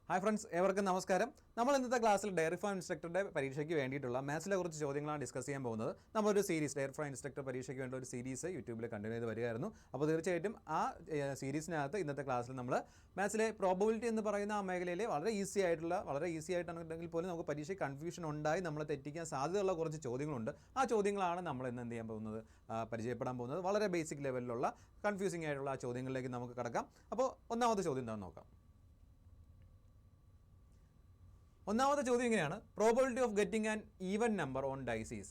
Hi friends, ഏവർക്കും നമസ്കാരം. നമ്മൾ ഇന്നത്തെ ക്ലാസ്സിൽ ഡയറി ഫാം ഇൻസ്ട്രക്ടറുടെ പരീക്ഷയ്ക്ക് വേണ്ടിയിട്ടുള്ള മാത്സിലെ കുറച്ച് ചോദ്യങ്ങളാണ് ഡിസ്കസ് ചെയ്യാൻ പോകുന്നത്. നമ്മളൊരു സീരീസ് ഡയറി ഫാം ഇൻസ്ട്രക്ടർ പരീക്ഷയ്ക്ക് വേണ്ട ഒരു സീരീസ് യൂട്യൂബിൽ കണ്ടിന്യൂ ചെയ്ത് വരികയായിരുന്നു. അപ്പോൾ തീർച്ചയായിട്ടും ആ സീരീസിനകത്ത് ഇന്നത്തെ ക്ലാസ്സിൽ നമ്മൾ മാത്സിലെ പ്രോബബിലിറ്റി എന്ന് പറയുന്ന ആ മേഖലയിൽ വളരെ ഈസി ആയിട്ടുണ്ടെങ്കിൽ പോലും നമുക്ക് പരീക്ഷയ്ക്ക് കൺഫ്യൂഷൻ ഉണ്ടായി നമ്മളെ തെറ്റിക്കാൻ സാധ്യതയുള്ള കുറച്ച് ചോദ്യങ്ങളുണ്ട്. ആ ചോദ്യങ്ങളാണ് നമ്മൾ ഇന്ന് എന്ത് ചെയ്യാൻ പോകുന്നത്, പരിചയപ്പെടാൻ പോകുന്നത്. വളരെ ബേസിക് ലെവലിലുള്ള കൺഫ്യൂസിംഗ് ആയിട്ടുള്ള ആ ചോദ്യങ്ങളിലേക്ക് നമുക്ക് കടക്കാം. അപ്പോൾ ഒന്നാമത്തെ ചോദ്യം എന്താണെന്ന് നോക്കാം. ഒന്നാമത്തെ ചോദ്യം ഇങ്ങനെയാണ്: probability of getting an even number on dices.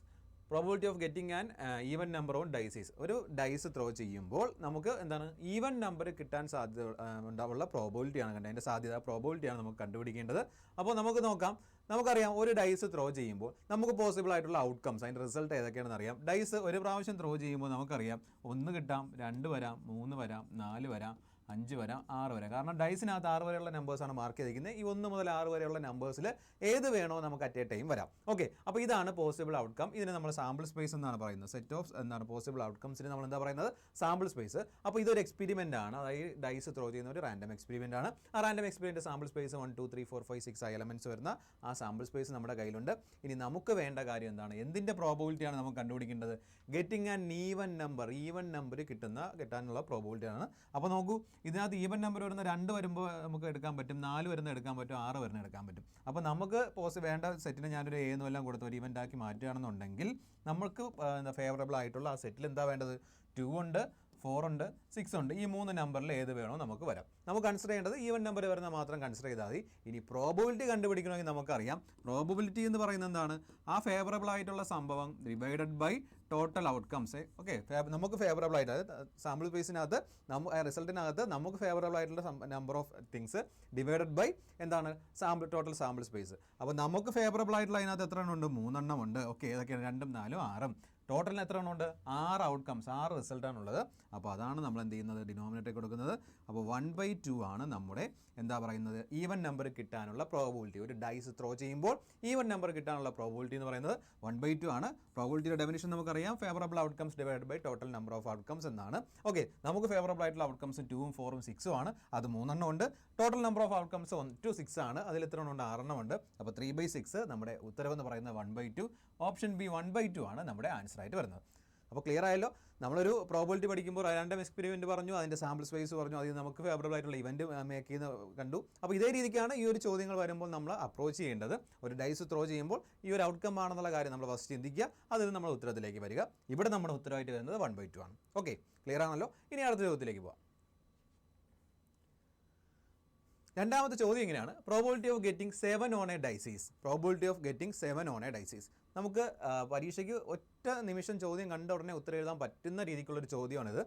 Probability of getting an even number on dices. ഒരു ഡൈസ് ത്രോ ചെയ്യുമ്പോൾ നമുക്ക് എന്താണ് ഈവൻ നമ്പർ കിട്ടാൻ സാധ്യത ഉണ്ടാവുള്ള പ്രോബബിലിറ്റിയാണ് കണ്ടത്. അതിൻ്റെ സാധ്യത പ്രോബബിലിറ്റിയാണ് നമുക്ക് കണ്ടുപിടിക്കേണ്ടത്. അപ്പോൾ നമുക്ക് നോക്കാം. നമുക്കറിയാം, ഒരു ഡൈസ് ത്രോ ചെയ്യുമ്പോൾ നമുക്ക് പോസിബിൾ ആയിട്ടുള്ള ഔട്ട്കംസ്, അതിൻ്റെ റിസൾട്ട് ഏതൊക്കെയാണെന്ന് അറിയാം. ഡൈസ് ഒരു പ്രാവശ്യം ത്രോ ചെയ്യുമ്പോൾ നമുക്കറിയാം 1 കിട്ടാം, 2 വരാം, 3 വരാം, 4 വരാം, 5 വരാം, 6 വരാം. കാരണം ഡൈസിനകത്ത് 6 വരെയുള്ള നമ്പേഴ്സാണ് മാർക്ക് ചെയ്തിരിക്കുന്നത്. ഈ 1 മുതൽ 6 വരെയുള്ള നമ്പേഴ്സിൽ ഏത് വേണോ നമുക്ക് അറ്റ് എ ടൈം വരാം. ഓക്കെ, അപ്പോൾ ഇതാണ് പോസിബിൾ ഔട്ട്കം. ഇതിന് നമ്മൾ സാമ്പിൾ സ്പേസ് എന്നാണ് പറയുന്നത്. സെറ്റ് ഓഫ് എന്താണ് പോസിബിൾ ഔട്ട്കംസിന് നമ്മൾ എന്താ പറയുന്നത്, സാമ്പിൾ സ്പേസ്. അപ്പോൾ ഇതൊരു എക്സ്പെരിമെൻ്റ് ആണ്. അതായത് ഡൈസ് ത്രോ ചെയ്യുന്ന ഒരു റാൻഡം എക്സ്പെരിമെൻ്റ് ആണ്. ആ random experiment sample space 1 2 3 4 5 6 elements വരുന്ന ആ സാമ്പിൾ സ്പേസ് നമ്മുടെ കയ്യിലുണ്ട്. ഇനി നമുക്ക് വേണ്ട കാര്യം എന്താണ്, എന്തിൻ്റെ പ്രോബബിലിറ്റിയാണ് നമുക്ക് കണ്ടുപിടിക്കേണ്ടത്? ഗെറ്റിംഗ് ആൻ ഈവൻ നമ്പർ കിട്ടാനുള്ള പ്രോബബിലിറ്റിയാണ്. അപ്പോൾ നോക്കൂ, ഇതിനകത്ത് ഈവൻ നമ്പർ വരുന്ന 2 വരുമ്പോൾ നമുക്ക് എടുക്കാൻ പറ്റും, 4 വരുന്ന എടുക്കാൻ പറ്റും, 6 വരുന്ന എടുക്കാൻ പറ്റും. അപ്പോൾ നമുക്ക് വേണ്ട സെറ്റിന് ഞാനൊരു എന്നും എല്ലാം കൊടുത്ത് ഒരു ഇവൻ്റ് ആക്കി മാറ്റുകയാണെന്നുണ്ടെങ്കിൽ നമുക്ക് ഫേവറബിൾ ആയിട്ടുള്ള ആ സെറ്റിൽ എന്താ വേണ്ടത്? 2 ഉണ്ട്, 4 ഉണ്ട്, 6 ഉണ്ട്. ഈ 3 നമ്പറിൽ ഏത് വേണോ നമുക്ക് വരാം. നമുക്ക് കൺസിഡർ ചെയ്യേണ്ടത് ഈവൻ നമ്പർ വരുന്ന മാത്രം കൺസിഡർ ചെയ്താൽ മതി. ഇനി പ്രോബബിലിറ്റി കണ്ടുപിടിക്കണമെങ്കിൽ നമുക്കറിയാം, പ്രോബബിലിറ്റി എന്ന് പറയുന്നത് എന്താണ്? ആ ഫേവറബിൾ ആയിട്ടുള്ള സംഭവം divided by total outcomes. Okay, നമുക്ക് ഫേവറബിൾ ആയിട്ട്, അതായത് സാമ്പിൾ സ്പേസിനകത്ത് റിസൾട്ടിനകത്ത് നമുക്ക് ഫേവറബിൾ ആയിട്ടുള്ള number of things divided by എന്താണ് ടോട്ടൽ സാമ്പിൾ സ്പേസ്. അപ്പോൾ നമുക്ക് ഫേവറബിൾ ആയിട്ടുള്ള അതിനകത്ത് എത്ര എണ്ണം ഉണ്ട്? 3 എണ്ണം ഉണ്ട്. ഓക്കെ, ഏതൊക്കെയാണ്? 2 4 6. ടോട്ടലിന് എത്ര എണ്ണം ഉണ്ട്? 6 ഔട്ട്കംസ്, 6 റിസൾട്ടാണുള്ളത്. അപ്പോൾ അതാണ് നമ്മൾ എന്ത് ചെയ്യുന്നത്, ഡിനോമിനേറ്റർ കൊടുക്കുന്നത്. അപ്പോൾ 1/2 ആണ് നമ്മുടെ എന്താ പറയുന്നത് ഈവൻ നമ്പർ കിട്ടാനുള്ള പ്രോബബിലിറ്റി. ഒരു ഡൈസ് ത്രോ ചെയ്യുമ്പോൾ ഈവൻ നമ്പർ കിട്ടാനുള്ള പ്രോബബിലിറ്റി എന്ന് പറയുന്നത് 1/2 ആണ്. പ്രോബബിലിറ്റിയുടെ ഡെഫിനിഷൻ നമുക്കറിയാം, favourable outcomes divide by total number of outcomes എന്നാണ്. ഓക്കെ, നമുക്ക് ഫേവറബിൾ ആയിട്ടുള്ള ഔട്ട്കംസ് 2 4 6 ആണ്. അത് 3 എണ്ണം ഉണ്ട്. Total number of outcomes 1 to 6 ആണ്. അതിൽ എത്ര എണ്ണം ഉണ്ട്? 6 എണ്ണം ഉണ്ട്. അപ്പോൾ 3/6 നമ്മുടെ ഉത്തരവെന്ന് പറയുന്നത് 1/2. ഓപ്ഷൻ ബി 1/2 ആണ് നമ്മുടെ ആൻസർ ആയിട്ട് വരുന്നത്. അപ്പോൾ ക്ലിയർ ആയല്ലോ. നമ്മളൊരു പ്രോബബിലിറ്റി പഠിക്കുമ്പോൾ റാൻഡം എക്സ്പെരിമെൻറ്റ് പറഞ്ഞു, അതിൻ്റെ സാമ്പിൾ സ്പേസ് പറഞ്ഞു, അതിൽ നമുക്ക് ഫേവറബിൾ ആയിട്ടുള്ള ഇവൻറ്റ് മേക്ക് ചെയ്യുന്ന കണ്ടു. അപ്പോൾ ഇതേ രീതിക്കാണ് ഈ ഒരു ചോദ്യങ്ങൾ വരുമ്പോൾ നമ്മൾ അപ്രോച്ച് ചെയ്യേണ്ടത്. ഒരു ഡൈസ് ത്രോ ചെയ്യുമ്പോൾ ഈ ഒരു ഔട്ട്കം ആണെന്നുള്ള കാര്യം നമ്മൾ ഫസ്റ്റ് ചിന്തിക്കുക, അതിൽ നമ്മൾ ഉത്തരത്തിലേക്ക് വരിക. ഇവിടെ നമ്മുടെ ഉത്തരവായിട്ട് വരുന്നത് 1/2 ആണ്. ഓക്കെ, ക്ലിയർ ആണല്ലോ. ഇനി അടുത്ത ചോദ്യത്തിലേക്ക് പോകാം. രണ്ടാമത്തെ ചോദ്യം ഇങ്ങനെയാണ്: probability of getting 7 on a dices. Probability of getting 7 on a dices. നമുക്ക് പരീക്ഷയ്ക്ക് ഒറ്റ നിമിഷം ചോദ്യം കണ്ട ഉടനെ ഉത്തരം എഴുതാൻ പറ്റുന്ന രീതിക്കുള്ളൊരു ചോദ്യമാണിത്.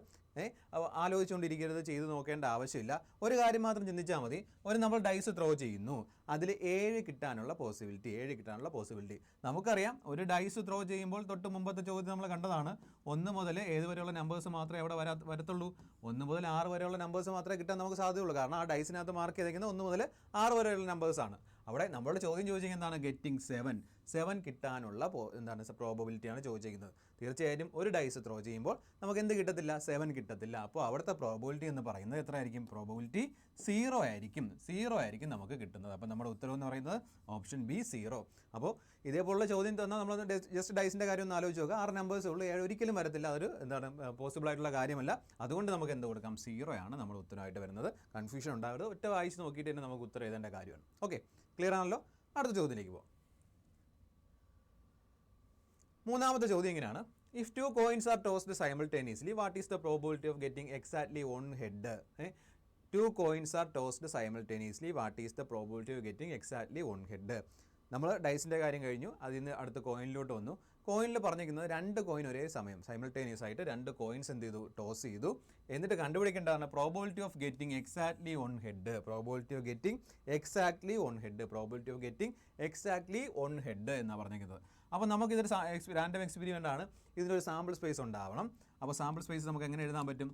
ആലോചിച്ചുകൊണ്ടിരിക്കരുത്, ചെയ്ത് നോക്കേണ്ട ആവശ്യമില്ല. ഒരു കാര്യം മാത്രം ചിന്തിച്ചാൽ മതി. നമ്മൾ ഡൈസ് ത്രോ ചെയ്യുന്നു, അതിൽ 7 കിട്ടാനുള്ള പോസിബിലിറ്റി നമുക്കറിയാം. ഒരു ഡൈസ് ത്രോ ചെയ്യുമ്പോൾ തൊട്ട് മുമ്പത്തെ ചോദ്യം നമ്മൾ കണ്ടതാണ്, 1 മുതൽ ഏത് വരെയുള്ള നമ്പേഴ്സ് മാത്രമേ അവിടെ വരത്തുള്ളൂ. 1 മുതൽ 6 വരെയുള്ള നമ്പേഴ്സ് മാത്രമേ കിട്ടാൻ നമുക്ക് സാധ്യതയുള്ളൂ. കാരണം ആ ഡൈസിനകത്ത് മാർക്ക് ചെയ്തിരിക്കുന്നത് 1 മുതൽ 6 വരെയുള്ള നമ്പേഴ്സാണ്. അവിടെ നമ്മളോട് ചോദ്യം ചോദിച്ചിരിക്കുന്നത് എന്താണ്? ഗെറ്റിംഗ് 7 കിട്ടാനുള്ള എന്താണ് പ്രോബബിലിറ്റിയാണ് ചോദിച്ചിരിക്കുന്നത്. തീർച്ചയായും ഒരു ഡൈസ് ത്രോ ചെയ്യുമ്പോൾ നമുക്ക് എന്ത് കിട്ടത്തില്ല? 7 കിട്ടത്തില്ല. അപ്പോൾ അവിടുത്തെ പ്രോബബിലിറ്റി എന്ന് പറയുന്നത് എത്രയായിരിക്കും? പ്രോബബിലിറ്റി 0 ആയിരിക്കും നമുക്ക് കിട്ടുന്നത്. അപ്പോൾ നമ്മുടെ ഉത്തരവ് എന്ന് പറയുന്നത് ഓപ്ഷൻ ബി 0. അപ്പോൾ ഇതേപോലുള്ള ചോദ്യം തന്നാൽ നമ്മൾ ജസ്റ്റ് ഡൈസിൻ്റെ കാര്യം ഒന്ന് ആലോചിച്ച് നോക്കുക. 6 നമ്പേഴ്സേ ഉള്ളൂ, 7 ഒരിക്കലും വരത്തില്ല. അതൊരു എന്താണ് പോസിബിൾ ആയിട്ടുള്ള കാര്യമല്ല. അതുകൊണ്ട് നമുക്ക് എന്ത് കൊടുക്കാം? 0 ആണ് നമ്മുടെ ഉത്തരവായിട്ട് വരുന്നത്. കൺഫ്യൂഷൻ ഉണ്ടാകരുത്. ഒറ്റ വായിച്ച് നോക്കിയിട്ട് തന്നെ നമുക്ക് ഉത്തരം എഴുതേണ്ട കാര്യമാണ്. ഓക്കെ, ക്ലിയർ ആണല്ലോ. അടുത്ത ചോദ്യത്തിലേക്ക് പോകാം. മൂന്നാമത്തെ ചോദ്യം ഇങ്ങനെയാണ്: if 2 coins are tossed simultaneously, what is the probability of getting exactly one head? 2 coins are tossed simultaneously, what is the probability of getting exactly one head? നമ്മൾ ഡൈസിൻ്റെ കാര്യം കഴിഞ്ഞു, അതിൽ നിന്ന് അടുത്ത കോയിനിലോട്ട് വന്നു. കോയിനിൽ പറഞ്ഞിരിക്കുന്നത് 2 കോയിൻ ഒരേ സമയം സൈമിൾട്ടേനിയസ് ആയിട്ട് 2 കോയിൻസ് എന്ത് ചെയ്തു? ടോസ് ചെയ്തു. എന്നിട്ട് കണ്ടുപിടിക്കേണ്ടതാണ് probability of getting exactly on head. Probability of getting exactly on head എന്നാണ് പറഞ്ഞിരിക്കുന്നത്. അപ്പോൾ നമുക്കിതൊരു റാൻഡം എക്സ്പെരിമെൻ്റ് ആണ്. ഇതിനൊരു സാമ്പിൾ സ്പേസ് ഉണ്ടാവണം. അപ്പോൾ സാമ്പിൾ സ്പേസ് നമുക്ക് എങ്ങനെ എഴുതാൻ പറ്റും?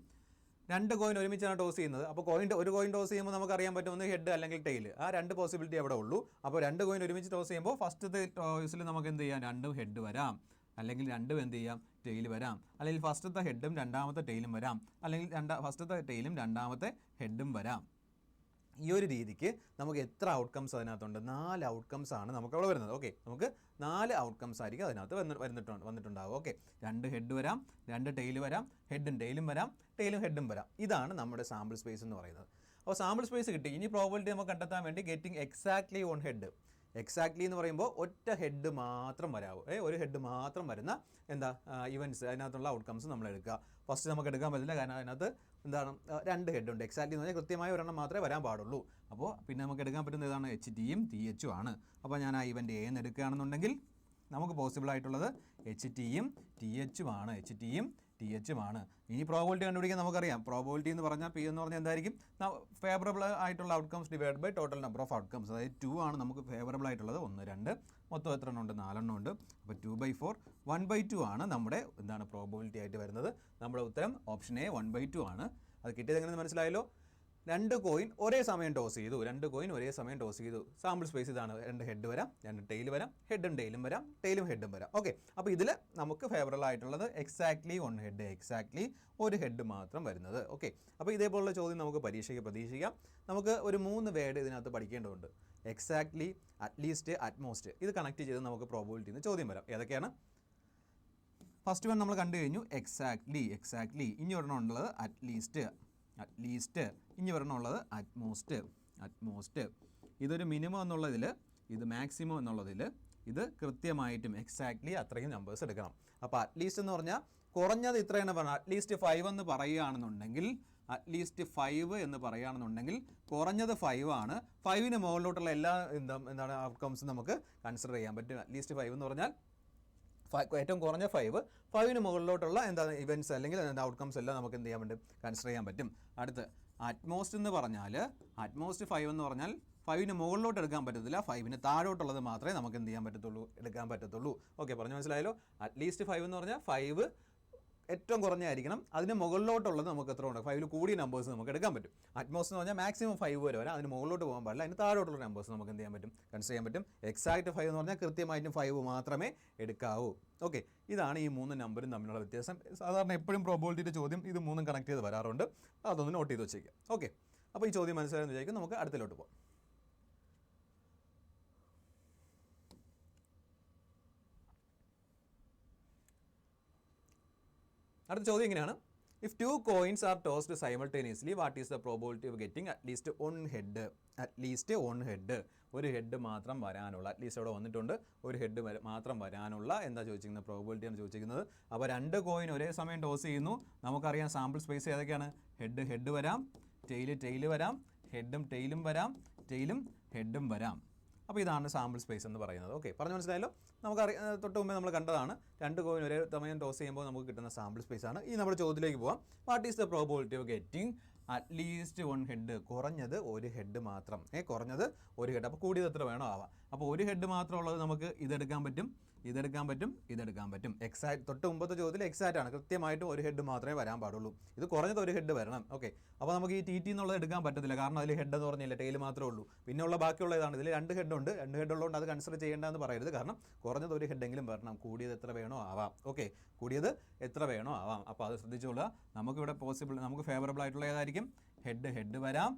2 കോയിൻ ഒരുമിച്ചാണ് ടോസ് ചെയ്യുന്നത്. അപ്പോൾ ഒരു കോയിൻ ടോസ് ചെയ്യുമ്പോൾ നമുക്കറിയാൻ പറ്റും ഒന്ന് ഹെഡ് അല്ലെങ്കിൽ ടെയിൽ. ആ 2 പോസിബിലിറ്റി അവിടെ ഉള്ളൂ. അപ്പോൾ 2 കോയിൻ ഒരുമിച്ച് ടോസ് ചെയ്യുമ്പോൾ ഫസ്റ്റത്തെ ടോസിൽ നമുക്ക് എന്ത് ചെയ്യാം? 2 ഹെഡ് വരാം, അല്ലെങ്കിൽ 2 എന്ത് ചെയ്യാം? ടെയിൽ വരാം. അല്ലെങ്കിൽ ഫസ്റ്റത്തെ ഹെഡും രണ്ടാമത്തെ ടെയിലും വരാം, അല്ലെങ്കിൽ ഫസ്റ്റത്തെ ടെയിലും രണ്ടാമത്തെ ഹെഡും വരാം. ഈ ഒരു രീതിക്ക് നമുക്ക് എത്ര ഔട്ട്കംസ് അതിനകത്തുണ്ട്? 4 ഔട്ട്കംസ് ആണ് നമുക്ക് അവിടെ വരുന്നത്. ഓക്കെ, നമുക്ക് 4 ഔട്ട്കംസ് ആയിരിക്കും അതിനകത്ത് വന്നിട്ടുണ്ടാവും. ഓക്കെ, 2 ഹെഡ് വരാം, 2 ടെയിൽ വരാം, ഹെഡും ടെയിലും വരാം, ടെയിലും ഹെഡും വരാം. ഇതാണ് നമ്മുടെ സാമ്പിൾ സ്പേസ് എന്ന് പറയുന്നത്. അപ്പോൾ സാമ്പിൾ സ്പേസ് കിട്ടി. ഇനി പ്രോബബിലിറ്റി നമുക്ക് കണ്ടെത്താൻ വേണ്ടി getting exactly on head. Exactly എന്ന് പറയുമ്പോൾ ഒറ്റ ഹെഡ് മാത്രം വരാവൂ, ഒരു ഹെഡ് മാത്രം വരുന്ന ഇവൻറ്റ്സ് അതിനകത്തുള്ള ഔട്ട്കംസ് നമ്മൾ എടുക്കുക. ഫസ്റ്റ് നമുക്ക് എടുക്കാൻ പറ്റില്ല, കാരണം അതിനകത്ത് 2 ഹെഡുണ്ട്. എക്സാക്ട്ലി എന്ന് പറഞ്ഞാൽ കൃത്യമായ ഒരെണ്ണം മാത്രമേ വരാൻ പാടുള്ളൂ. അപ്പോൾ പിന്നെ നമുക്ക് എടുക്കാൻ പറ്റുന്ന ഏതാണ്? HTയും THും ആണ്. അപ്പോൾ ഞാൻ ആ ഇവൻ്റ് എന്ന് എടുക്കുകയാണെന്നുണ്ടെങ്കിൽ നമുക്ക് പോസിബിൾ ആയിട്ടുള്ളത് HTയും THും ആണ്. ഇനി പ്രോബബിലിറ്റി കണ്ടുപിടിക്കാൻ നമുക്കറിയാം. പ്രോബബിലിറ്റി എന്ന് പറഞ്ഞാൽ P എന്ന് പറഞ്ഞാൽ എന്തായിരിക്കും? ഫേവറബിൾ ആയിട്ടുള്ള outcomes divide by total number of outcomes. അതായത് 2 ആണ് നമുക്ക് ഫേവറബിൾ ആയിട്ടുള്ളത്. 1, 2, മൊത്തം എത്ര എണ്ണം ഉണ്ട്? 4 എണ്ണം ഉണ്ട്. അപ്പോൾ 2/4 1/2 ആണ് നമ്മുടെ പ്രോബബിലിറ്റി ആയിട്ട് വരുന്നത്. നമ്മുടെ ഉത്തരം ഓപ്ഷൻ എ 1/2 ആണ്. അത് കിട്ടിയത് എങ്ങനെയെന്ന് മനസ്സിലായല്ലോ? 2 കോയിൻ ഒരേ സമയം ടോസ് ചെയ്തു. സാമ്പിൾ സ്പേസ് ഇതാണ്. 2 ഹെഡ് വരാം, 2 ടെയിൽ വരാം, ഹെഡും ടെയിലും വരാം, ടെയിലും ഹെഡും വരാം. ഓക്കെ, അപ്പോൾ ഇതിൽ നമുക്ക് ഫേവറബിൾ ആയിട്ടുള്ളത് എക്സാക്ട്ലി 1 ഹെഡ്, എക്സാക്ട്ലി 1 ഹെഡ് മാത്രം വരുന്നത്. ഓക്കെ, അപ്പോൾ ഇതേപോലുള്ള ചോദ്യം നമുക്ക് പരീക്ഷയ്ക്ക് പ്രതീക്ഷിക്കാം. നമുക്ക് ഒരു 3 വേർഡ് ഇതിനകത്ത് പഠിക്കേണ്ടതുണ്ട്. Exactly, at least, utmost. ഇത് കണക്ട് ചെയ്ത് നമുക്ക് പ്രോബബിലിറ്റിയിൽ നിന്ന് ചോദ്യം വരാം. ഏതൊക്കെയാണ്? ഫസ്റ്റ് വൺ നമ്മൾ കണ്ടു കഴിഞ്ഞു, എക്സാക്ട്ലി. ഇനി ഒരെണ്ണം ഉള്ളത് അറ്റ്ലീസ്റ്റ്. ഇനി ഒരെണ്ണമുള്ളത് അറ്റ്മോസ്റ്റ്. ഇതൊരു മിനിമം എന്നുള്ളതിൽ, ഇത് മാക്സിമം എന്നുള്ളതിൽ, ഇത് കൃത്യമായിട്ടും എക്സാക്ട്ലി അത്രയും നമ്പേഴ്സ് എടുക്കണം. അപ്പോൾ അറ്റ്ലീസ്റ്റ് എന്ന് പറഞ്ഞാൽ കുറഞ്ഞത് ഇത്രയാണ് പറഞ്ഞത്. അറ്റ്ലീസ്റ്റ് 5 എന്ന് പറയുകയാണെന്നുണ്ടെങ്കിൽ കുറഞ്ഞത് 5 ആണ്. 5ന് മുകളിലോട്ടുള്ള എല്ലാ ഔട്ട്കംസും നമുക്ക് കൺസിഡർ ചെയ്യാൻ പറ്റും. അറ്റ്ലീസ്റ്റ് 5 എന്ന് പറഞ്ഞാൽ ഏറ്റവും കുറഞ്ഞ 5ന് മുകളിലോട്ടുള്ള ഇവൻറ്റ്സ് അല്ലെങ്കിൽ ഔട്ട്കംസ് എല്ലാം നമുക്ക് എന്ത് ചെയ്യാൻ പറ്റും? കൺസിഡർ ചെയ്യാൻ പറ്റും. അടുത്ത് അറ്റ്മോസ്റ്റ് എന്ന് പറഞ്ഞാൽ, അറ്റ്മോസ്റ്റ് 5 എന്ന് പറഞ്ഞാൽ 5ന് മുകളിലോട്ട് എടുക്കാൻ പറ്റത്തില്ല, 5ന് താഴോട്ടുള്ളത് മാത്രമേ നമുക്ക് എന്ത് ചെയ്യാൻ എടുക്കാൻ പറ്റത്തുള്ളൂ. ഓക്കെ, പറഞ്ഞു മനസ്സിലായല്ലോ? അറ്റ്ലീസ്റ്റ് 5 എന്ന് പറഞ്ഞാൽ 5 ഏറ്റവും കുറഞ്ഞായിരിക്കണം. അതിന് മുകളിലോട്ടുള്ളത് നമുക്ക് എത്ര ഉണ്ട്? 5ൽ കൂടിയ നമ്പേഴ്സ് നമുക്ക് എടുക്കാൻ പറ്റും. അറ്റ്മോസ്റ്റ് എന്ന് പറഞ്ഞാൽ മാക്സിമം 5 വരെ വരാം. അതിന് മുകളിലോട്ട് പോകാൻ പാടില്ല. അതിന് താഴോട്ടുള്ള നമ്പേഴ്സ് നമുക്ക് എന്ത് ചെയ്യാൻ പറ്റും? കൺസിഡർ ചെയ്യാൻ പറ്റും. എക്സാക്ട് 5 എന്ന് പറഞ്ഞാൽ കൃത്യമായിട്ടും 5 മാത്രമേ എടുക്കാവൂ. ഓക്കെ, ഇതാണ് ഈ 3 നമ്പറും തമ്മിലുള്ള വ്യത്യാസം. സാധാരണ എപ്പോഴും പ്രോബബിലിറ്റിയുടെ ചോദ്യം ഇത് 3ഉം കണക്ട് ചെയ്ത് വരാറുണ്ട്. അതൊന്ന് നോട്ട് ചെയ്ത് വെച്ചേക്കാം. ഓക്കെ, അപ്പോൾ ഈ ചോദ്യം മനസ്സിലായെന്ന് വിചാരിക്കും. നമുക്ക് അടുത്തിലോട്ട് പോകാം. അടുത്ത ചോദ്യം ഇങ്ങനെയാണ്. If 2 coins are tossed simultaneously, what is the probability of getting at least one head? ഒരു ഹെഡ് മാത്രം വരാനുള്ള, അറ്റ്ലീസ്റ്റ് അവിടെ വന്നിട്ടുണ്ട്, ഒരു ഹെഡ് മാത്രം വരാനുള്ള ചോദിച്ചിരിക്കുന്നത്? പ്രോബബിലിറ്റിയാണ് ചോദിച്ചിരിക്കുന്നത്. അപ്പോൾ 2 കോയിൻ ഒരേ സമയം ടോസ് ചെയ്യുന്നു. നമുക്കറിയാം സാമ്പിൾ സ്പേസ് ഏതൊക്കെയാണ്? ഹെഡ് വരാം, ടെയിൽ വരാം, ഹെഡും ടെയിലും വരാം, ടെയിലും ഹെഡും വരാം. അപ്പോൾ ഇതാണ് സാമ്പിൾ സ്പേസ് എന്ന് പറയുന്നത്. ഓക്കെ, പറഞ്ഞു മനസ്സിലായല്ലോ? തൊട്ട് മുമ്പേ നമ്മൾ കണ്ടതാണ്. 2 കോയിൻ ഒരേ സമയം ടോസ് ചെയ്യുമ്പോൾ നമുക്ക് കിട്ടുന്ന സാമ്പിൾ സ്പേസ് ആണ്. ഈ നമ്മുടെ ചോദ്യത്തിലേക്ക് പോകാം. What is the probability of getting at least 1 head? കുറഞ്ഞത് ഒരു ഹെഡ് മാത്രം. കുറഞ്ഞത് ഒരു ഹെഡ്. അപ്പോൾ കൂടിയത് എത്ര വേണോ ആവാം. അപ്പോൾ ഒരു ഹെഡ് മാത്രം ഉള്ളത് നമുക്ക് ഇതെടുക്കാൻ പറ്റും. എക്സാക്ട് തൊട്ട് മുമ്പത്തെ ചോദ്യത്തിൽ എക്സാക്റ്റ് ആണ്. കൃത്യമായിട്ടും ഒരു ഹെഡ് മാത്രമേ വരാൻ പാടുള്ളൂ. ഇത് കുറഞ്ഞത് ഒരു ഹെഡ് വരണം. ഓക്കെ, അപ്പോൾ നമുക്ക് ഈ TT എന്നുള്ളത് എടുക്കാൻ പറ്റത്തില്ല, കാരണം അതിൽ ഹെഡ് എന്ന് പറഞ്ഞില്ല, ടെയിൽ മാത്രമേ ഉള്ളൂ. പിന്നെയുള്ള ബാക്കിയുള്ള ഇതാണ്. ഇതിൽ 2 ഹെഡ് ഉണ്ട്. 2 ഹെഡ് ഉള്ളതുകൊണ്ട് അത് കൺസിഡർ ചെയ്യേണ്ടതെന്ന് പറയരുത്, കാരണം കുറഞ്ഞത് ഒരു ഹെഡെങ്കിലും വരണം. കൂടിയത് എത്ര വേണോ ആവാം. ഓക്കെ, അപ്പോൾ അത് ശ്രദ്ധിച്ചോളുക. നമുക്കിവിടെ നമുക്ക് ഫേവറബിൾ ആയിട്ടുള്ള ഏതായിരിക്കും? ഹെഡ് വരാം,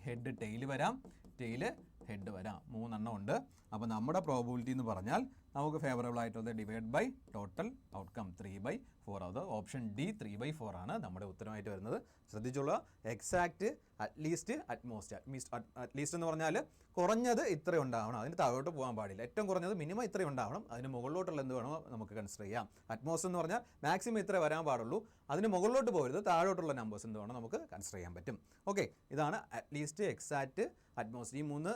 ഹെഡ് ടെയിൽ വരാം, ടെയിൽ ഹെഡ് വരാം. 3 എണ്ണം ഉണ്ട്. അപ്പോൾ നമ്മുടെ പ്രോബബിലിറ്റി എന്ന് പറഞ്ഞാൽ നമുക്ക് ഫേവറബിൾ ആയിട്ടുള്ളത് ഡിവൈഡ് ബൈ ടോട്ടൽ ഔട്ട്കം 3/4. അത് ഓപ്ഷൻ ഡി 3/4 ആണ് നമ്മുടെ ഉത്തരമായിട്ട് വരുന്നത്. ശ്രദ്ധിച്ചോളുക. എക്സാക്റ്റ്, അറ്റ്ലീസ്റ്റ്, അറ്റ്ലീസ്റ്റ് എന്ന് പറഞ്ഞാൽ കുറഞ്ഞത് ഇത്ര ഉണ്ടാവണം, അതിന് താഴോട്ട് പോകാൻ പാടില്ല. ഏറ്റവും കുറഞ്ഞത് മിനിമം ഇത്ര ഉണ്ടാവണം, അതിന് മുകളിലോട്ടുള്ള എന്ത് വേണോ നമുക്ക് കൺസിഡർ ചെയ്യാം. അറ്റ്മോസ്റ്റ് എന്ന് പറഞ്ഞാൽ മാക്സിമം ഇത്ര വരാൻ പാടുള്ളൂ, അതിന് മുകളിലോട്ട് പോകരുത്, താഴോട്ടുള്ള നമ്പേഴ്സ് എന്ത് വേണം നമുക്ക് കൺസിഡർ ചെയ്യാൻ പറ്റും. ഓക്കെ, ഇതാണ് അറ്റ്ലീസ്റ്റ്, എക്സാക്റ്റ്, അറ്റ്മോസ്റ്റ്. ഈ 3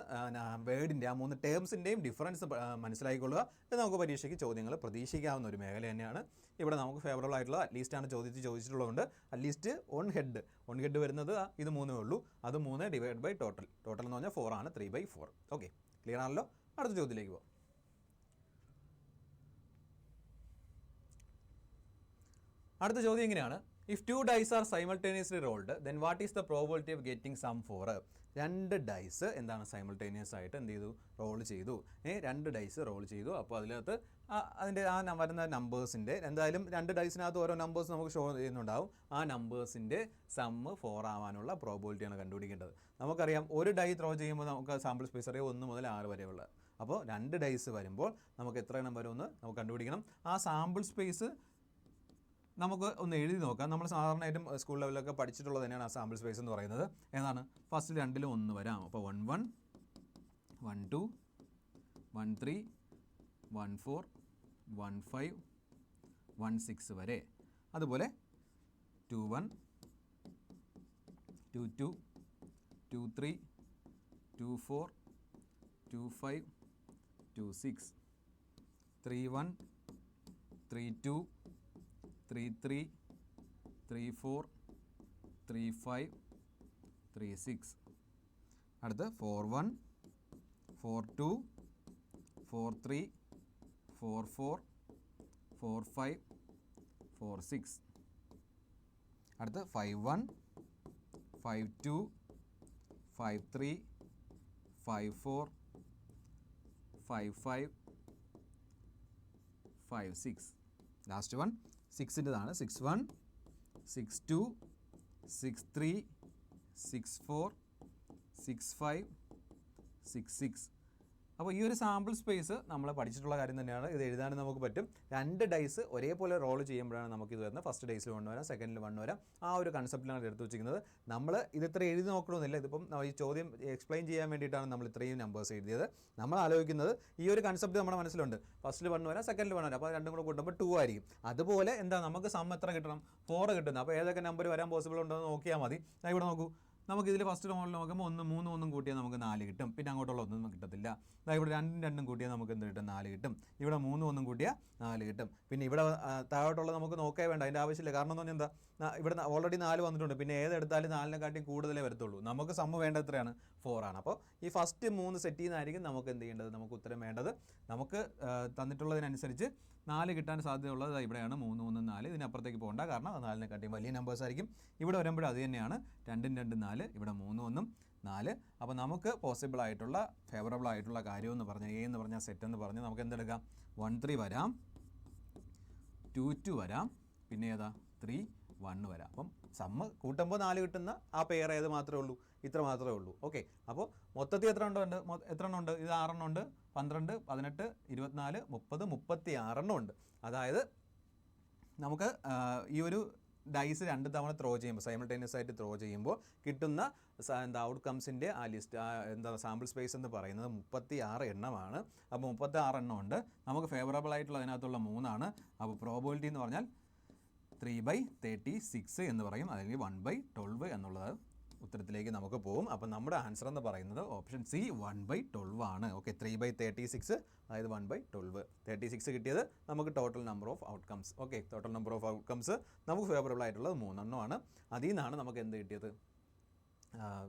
വേർഡിൻ്റെ 3 ടേംസിൻ്റെയും ഡിഫറൻസ് മനസ്സിലാക്കിക്കൊള്ളുക. ഇത് നമുക്ക് പരീക്ഷയ്ക്ക് ചോദ്യങ്ങൾ പ്രതീക്ഷിക്കാവുന്ന ഒരു മേഖല തന്നെയാണ്. ഇവിടെ നമുക്ക് ഫേവറബിൾ ആയിട്ടുള്ള അറ്റ്ലീസ്റ്റാണ് ചോദിച്ചിട്ടുള്ളതുകൊണ്ട് അറ്റ്ലീസ്റ്റ് 1 ഹെഡ് വരുന്നത് ഇത് 3 ഉള്ളൂ. അത് 3 ഡിവൈഡ് ബൈ ടോട്ടൽ എന്ന് പറഞ്ഞാൽ 4 ആണ്, 3/4. ഓക്കെ, ക്ലിയർ ആണല്ലോ? അടുത്ത ചോദ്യത്തിലേക്ക് പോകാം. അടുത്ത ചോദ്യം ഇങ്ങനെയാണ്. If 2 dice are simultaneously rolled, then what is the probability of getting sum 4? 2 dyes simultaneous ആയിട്ട് എന്ത് ചെയ്തു? റോൾ ചെയ്തു. 2 ഡൈസ് റോൾ ചെയ്തു. അപ്പോൾ അതിനകത്ത് അതിൻ്റെ വരുന്ന നമ്പേഴ്സിൻ്റെ എന്തായാലും 2 ഡൈസിനകത്ത് ഓരോ നമ്പേഴ്സ് നമുക്ക് ഷോ ചെയ്യുന്നുണ്ടാവും. ആ നമ്പേഴ്സിൻ്റെ സമ്മ് 4 ആവാനുള്ള പ്രോബിലിറ്റിയാണ് കണ്ടുപിടിക്കേണ്ടത്. നമുക്കറിയാം ഒരു ഡൈ ത്രോ ചെയ്യുമ്പോൾ നമുക്ക് സാമ്പിൾ സ്പേസ് അറിയാം 1 മുതൽ 6 വരെയുള്ള. അപ്പോൾ 2 ഡൈസ് വരുമ്പോൾ നമുക്ക് എത്ര എണ്ണം വരുമെന്ന് നമുക്ക് കണ്ടുപിടിക്കണം. ആ സാമ്പിൾ സ്പേസ് നമുക്ക് ഒന്ന് എഴുതി നോക്കാം. നമ്മൾ സാധാരണയായിട്ടും സ്കൂൾ ലെവലിലൊക്കെ പഠിച്ചിട്ടുള്ളത് തന്നെയാണ് ആ സാമ്പിൾ സ്പേസ് എന്ന് പറയുന്നത്. ഏതാണ്? ഫസ്റ്റ് 2 1 വരാം. അപ്പോൾ 1 1 1 2 1 3 1 4 1 5 1 6 വരെ. അതുപോലെ 2 1 2 2 2 3 2 4 2 5 2 6 3 1 3 2 3 3 3 4 3 5 3 6. അടുത്ത് 4 1 4 2 4 3 4 4 4 5 4 6. അടുത്ത് 5 1 5 2 5 3 5 4 5 5 5 6. ലാസ്റ്റ് വൺ 6-ൻ്റെതാണ്. 6 1 6 2 6 3 6 4 6 5 6 6. അപ്പോൾ ഈ ഒരു സാമ്പിൾ സ്പേസ് നമ്മൾ പഠിച്ചിട്ടുള്ള കാര്യം തന്നെയാണ്. ഇത് എഴുതാനും നമുക്ക് പറ്റും. 2 ഡൈസ് ഒരേപോലെ റോൾ ചെയ്യുമ്പോഴാണ് നമുക്കിത് വരുന്നത്. ഫസ്റ്റ് ഡൈസിൽ 1 വരാം, സെക്കൻഡിൽ 1 വരാം. ആ ഒരു കൺസെപ്റ്റിലാണ് എടുത്ത് വെച്ചിരിക്കുന്നത്. നമ്മൾ ഇത് ഇത്ര എഴുതി നോക്കണമെന്നില്ല. ഇതിപ്പം ഈ ചോദ്യം എക്സ്പ്ലെയിൻ ചെയ്യാൻ വേണ്ടിയിട്ടാണ് നമ്മൾ ഇത്രയും നമ്പേഴ്സ് എഴുതിയത്. നമ്മൾ ആലോചിക്കുന്നത് ഈ ഒരു കൺസെപ്റ്റ് നമ്മുടെ മനസ്സിലുണ്ട്. ഫസ്റ്റിൽ 1 വരാം, സെക്കൻഡിൽ 1 വരാം. അപ്പോൾ രണ്ടും കൂടെ കൂട്ടുമ്പോൾ 2 ആയിരിക്കും. അതുപോലെ എന്താ നമുക്ക് സം എത്ര കിട്ടണം? 4 കിട്ടുന്നത്. അപ്പോൾ ഏതൊക്കെ നമ്പർ വരാൻ പോസിബിൾ ഉണ്ടോ എന്ന് നോക്കിയാൽ മതി. ഇവിടെ നോക്കൂ. നമുക്കിതിൽ ഫസ്റ്റ് മോഡൽ നോക്കുമ്പോൾ 1 3 1 കൂട്ടിയാൽ നമുക്ക് 4 കിട്ടും. പിന്നെ അങ്ങോട്ടുള്ള ഒന്നും കിട്ടത്തില്ല. ഇവിടെ 2 2 കൂട്ടിയാൽ നമുക്ക് എന്ത് കിട്ടും? 4 കിട്ടും. ഇവിടെ 3 1 കൂട്ടിയാൽ 4 കിട്ടും. പിന്നെ ഇവിടെ താഴോട്ടുള്ള നമുക്ക് നോക്കേ വേണ്ട, അതിൻ്റെ ആവശ്യമില്ല. കാരണം എന്ന് പറഞ്ഞാൽ എന്താ, ഇവിടെ ഓൾറെഡി 4 വന്നിട്ടുണ്ട്. പിന്നെ ഏതെടുത്താലും 4-നെക്കാട്ടിയും കൂടുതലേ വരത്തുള്ളൂ. നമുക്ക് സമ്മ് വേണ്ട എത്രയാണ്? 4 ആണ്. അപ്പോൾ ഈ ഫസ്റ്റ് 3 സെറ്റിൽ നിന്നായിരിക്കും നമുക്ക് എന്ത് ചെയ്യേണ്ടത്? നമുക്ക് ഉത്തരം വേണ്ടത്. നമുക്ക് തന്നിട്ടുള്ളതിനനുസരിച്ച് 4 കിട്ടാൻ സാധ്യതയുള്ളത് ഇവിടെയാണ്. 3 1 4. ഇതിനപ്പുറത്തേക്ക് പോകണ്ട, കാരണം 4-നെക്കാട്ടിയും വലിയ നമ്പേഴ്സ് ആയിരിക്കും. ഇവിടെ വരുമ്പോഴും അത് തന്നെയാണ്. 2 2 4. ഇവിടെ 3 1 4. അപ്പോൾ നമുക്ക് പോസിബിൾ ആയിട്ടുള്ള ഫേവറബിൾ ആയിട്ടുള്ള കാര്യം എന്ന് പറഞ്ഞാൽ എ എന്ന് പറഞ്ഞാൽ സെറ്റ് എന്ന് പറഞ്ഞാൽ നമുക്ക് എന്തെടുക്കാം? 1 3 വരാം, 2 2 വരാം, പിന്നെ ഏതാ 3 1 വരാം. അപ്പം സമ്മ് കൂട്ടുമ്പോൾ 4 കിട്ടുന്ന ആ പെയർ ഏത് മാത്രമേ ഉള്ളൂ? ഇത്ര മാത്രമേ ഉള്ളൂ. ഓക്കെ. അപ്പോൾ മൊത്തത്തിൽ എത്ര എണ്ണം ഉണ്ട്? ഇത് 6 എണ്ണം ഉണ്ട്. 12 18 24 30 36 ഉണ്ട്. അതായത് നമുക്ക് ഈ ഒരു ഡൈസ് 2 തവണ ത്രോ ചെയ്യുമ്പോൾ, സൈമിൾട്ടേനിയസ് ആയിട്ട് ത്രോ ചെയ്യുമ്പോൾ കിട്ടുന്ന ഔട്ട്കംസിൻ്റെ ആ ലിസ്റ്റ് സാമ്പിൾ സ്പേസ് എന്ന് പറയുന്നത് 36 എണ്ണമാണ്. അപ്പോൾ 36 എണ്ണം ഉണ്ട്. നമുക്ക് ഫേവറബിൾ ആയിട്ടുള്ള അതിനകത്തുള്ള 3 ആണ്. അപ്പോൾ പ്രോബിലിറ്റി എന്ന് പറഞ്ഞാൽ 3/36 എന്ന് പറയും. അല്ലെങ്കിൽ 1/12 എന്നുള്ളത് ഉത്തരത്തിലേക്ക് നമുക്ക് പോകും. അപ്പോൾ നമ്മുടെ ആൻസർ എന്ന് പറയുന്നത് ഓപ്ഷൻ സി 1/12 ആണ്. ഓക്കെ. 3/36, അതായത് 1/12. 36 കിട്ടിയത് നമുക്ക് total number of outcomes. Okay. Total number of outcomes നമുക്ക് ഫേവറബിൾ ആയിട്ടുള്ളത് 3 എണ്ണമാണ്. അതിൽ നിന്നാണ് നമുക്ക് എന്ത് കിട്ടിയത്?